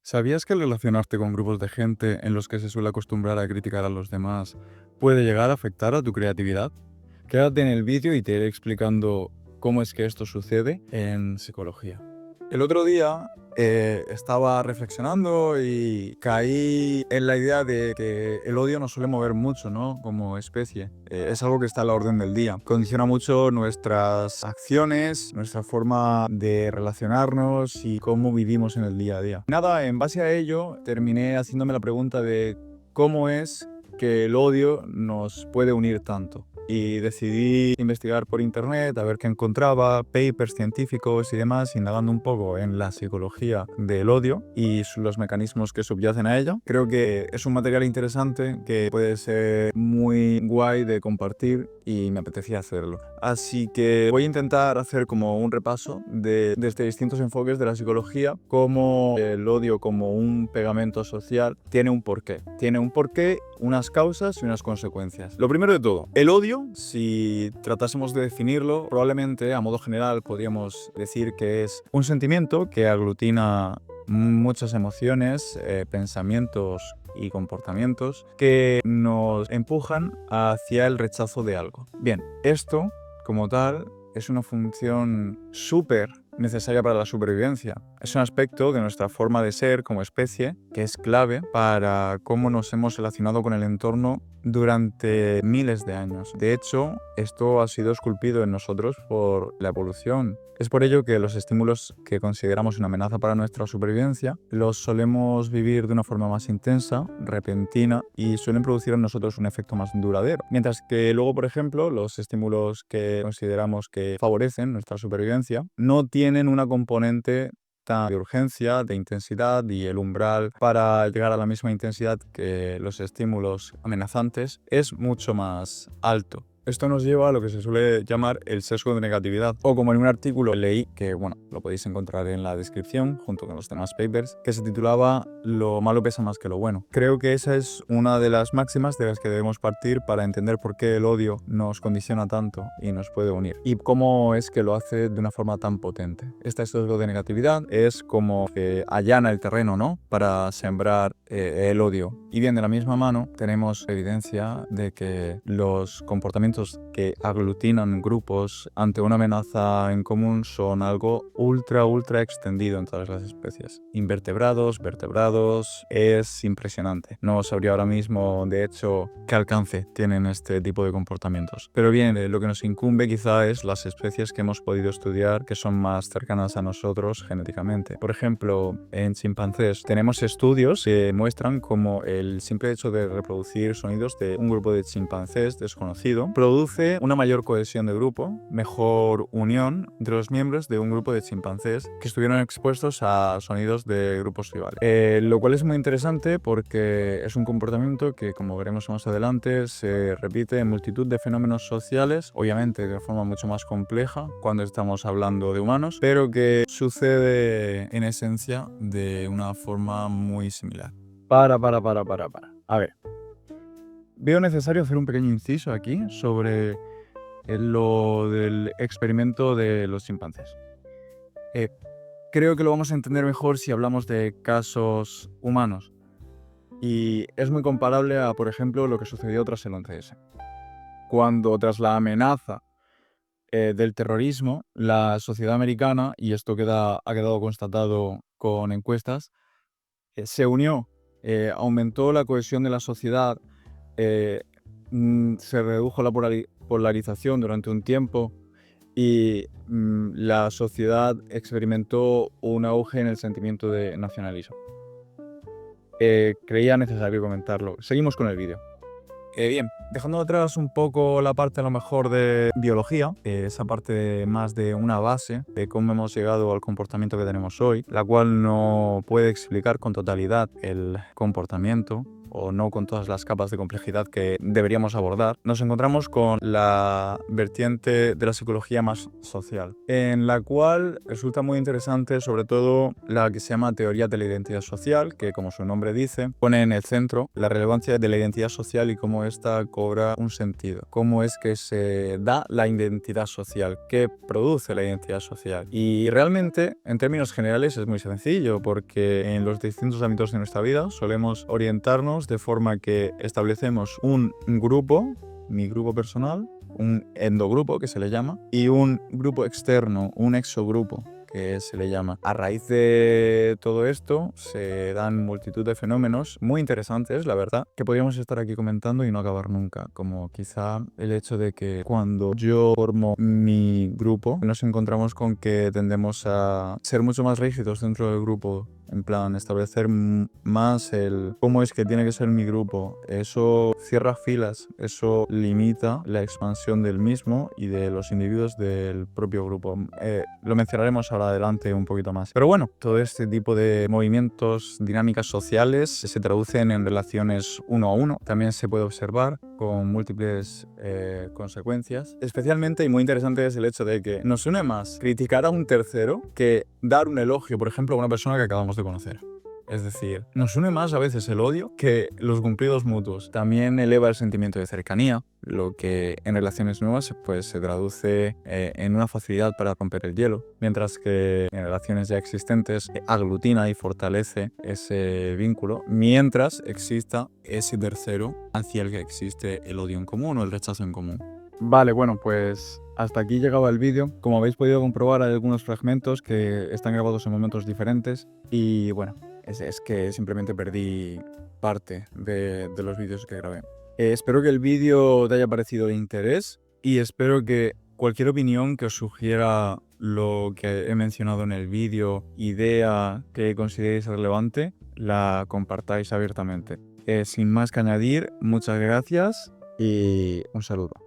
¿Sabías que el relacionarte con grupos de gente en los que se suele acostumbrar a criticar a los demás puede llegar a afectar a tu creatividad? Quédate en el vídeo y te iré explicando cómo es que esto sucede en psicología. El otro día estaba reflexionando y caí en la idea de que el odio nos suele mover mucho, ¿no? Como especie. Es algo que está a la orden del día. Condiciona mucho nuestras acciones, nuestra forma de relacionarnos y cómo vivimos en el día a día. Nada, en base a ello, terminé haciéndome la pregunta de cómo es que el odio nos puede unir tanto. Y decidí investigar por internet a ver qué encontraba, papers científicos y demás, indagando un poco en la psicología del odio y los mecanismos que subyacen a ella. Creo que es un material interesante que puede ser muy guay de compartir y me apetecía hacerlo. Así que voy a intentar hacer como un repaso desde distintos enfoques de la psicología, cómo el odio como un pegamento social tiene un porqué. Tiene un porqué, unas causas y unas consecuencias. Lo primero de todo, el odio, si tratásemos de definirlo, probablemente a modo general podríamos decir que es un sentimiento que aglutina muchas emociones, pensamientos y comportamientos que nos empujan hacia el rechazo de algo. Bien, esto, como tal, es una función súper necesaria para la supervivencia. Es un aspecto de nuestra forma de ser como especie que es clave para cómo nos hemos relacionado con el entorno durante miles de años. De hecho, esto ha sido esculpido en nosotros por la evolución. Es por ello que los estímulos que consideramos una amenaza para nuestra supervivencia los solemos vivir de una forma más intensa, repentina y suelen producir en nosotros un efecto más duradero. Mientras que luego, por ejemplo, los estímulos que consideramos que favorecen nuestra supervivencia no tienen una componente de urgencia, de intensidad y el umbral para llegar a la misma intensidad que los estímulos amenazantes es mucho más alto. Esto nos lleva a lo que se suele llamar el sesgo de negatividad, o como en un artículo leí, que bueno, lo podéis encontrar en la descripción junto con los demás papers, que se titulaba "Lo malo pesa más que lo bueno". Creo que esa es una de las máximas de las que debemos partir para entender por qué el odio nos condiciona tanto y nos puede unir, y cómo es que lo hace de una forma tan potente. Este sesgo de negatividad es como que allana el terreno, ¿no?, para sembrar el odio. Y bien, de la misma mano tenemos evidencia de que los comportamientos que aglutinan grupos ante una amenaza en común son algo ultra extendido en todas las especies. Invertebrados, vertebrados, es impresionante. No sabría ahora mismo, de hecho, qué alcance tienen este tipo de comportamientos. Pero bien, lo que nos incumbe quizá es las especies que hemos podido estudiar que son más cercanas a nosotros genéticamente. Por ejemplo, en chimpancés tenemos estudios que muestran cómo el simple hecho de reproducir sonidos de un grupo de chimpancés desconocido produce una mayor cohesión de grupo, mejor unión entre los miembros de un grupo de chimpancés que estuvieron expuestos a sonidos de grupos rivales. Lo cual es muy interesante porque es un comportamiento que, como veremos más adelante, se repite en multitud de fenómenos sociales, obviamente de forma mucho más compleja cuando estamos hablando de humanos, pero que sucede en esencia de una forma muy similar. Para. A ver. Veo necesario hacer un pequeño inciso aquí sobre lo del experimento de los chimpancés. Creo que lo vamos a entender mejor si hablamos de casos humanos. Y es muy comparable a, por ejemplo, lo que sucedió tras el 11S. Cuando tras la amenaza del terrorismo, la sociedad americana, y esto ha quedado constatado con encuestas, se unió, aumentó la cohesión de la sociedad, se redujo la polarización durante un tiempo y la sociedad experimentó un auge en el sentimiento de nacionalismo. Creía necesario comentarlo. Seguimos con el vídeo. Bien, dejando atrás un poco la parte a lo mejor de biología, esa parte más de una base de cómo hemos llegado al comportamiento que tenemos hoy, la cual no puede explicar con totalidad el comportamiento o no con todas las capas de complejidad que deberíamos abordar, nos encontramos con la vertiente de la psicología más social, en la cual resulta muy interesante sobre todo la que se llama teoría de la identidad social, que como su nombre dice, pone en el centro la relevancia de la identidad social y cómo ésta cobra un sentido, cómo es que se da la identidad social, qué produce la identidad social. Y realmente, en términos generales, es muy sencillo, porque en los distintos ámbitos de nuestra vida solemos orientarnos de forma que establecemos un grupo, mi grupo personal, un endogrupo que se le llama, y un grupo externo, un exogrupo que se le llama. A raíz de todo esto se dan multitud de fenómenos muy interesantes, la verdad, que podríamos estar aquí comentando y no acabar nunca, como quizá el hecho de que cuando yo formo mi grupo nos encontramos con que tendemos a ser mucho más rígidos dentro del grupo, en plan establecer más el cómo es que tiene que ser mi grupo. Eso cierra filas, eso limita la expansión del mismo y de los individuos del propio grupo. Lo mencionaremos ahora adelante un poquito más. Pero bueno, todo este tipo de movimientos, dinámicas sociales se traducen en relaciones uno a uno. También se puede observar con múltiples consecuencias. Especialmente y muy interesante es el hecho de que nos une más criticar a un tercero que dar un elogio, por ejemplo, a una persona que acabamos de conocer. Es decir, nos une más a veces el odio que los cumplidos mutuos. También eleva el sentimiento de cercanía, lo que en relaciones nuevas pues, se traduce en una facilidad para romper el hielo, mientras que en relaciones ya existentes aglutina y fortalece ese vínculo, mientras exista ese tercero hacia el que existe el odio en común o el rechazo en común. Vale, bueno, pues hasta aquí llegaba el vídeo. Como habéis podido comprobar, hay algunos fragmentos que están grabados en momentos diferentes y bueno, es que simplemente perdí parte de los vídeos que grabé. Espero que el vídeo te haya parecido de interés y espero que cualquier opinión que os sugiera lo que he mencionado en el vídeo, idea que consideréis relevante, la compartáis abiertamente. Sin más que añadir, muchas gracias y un saludo.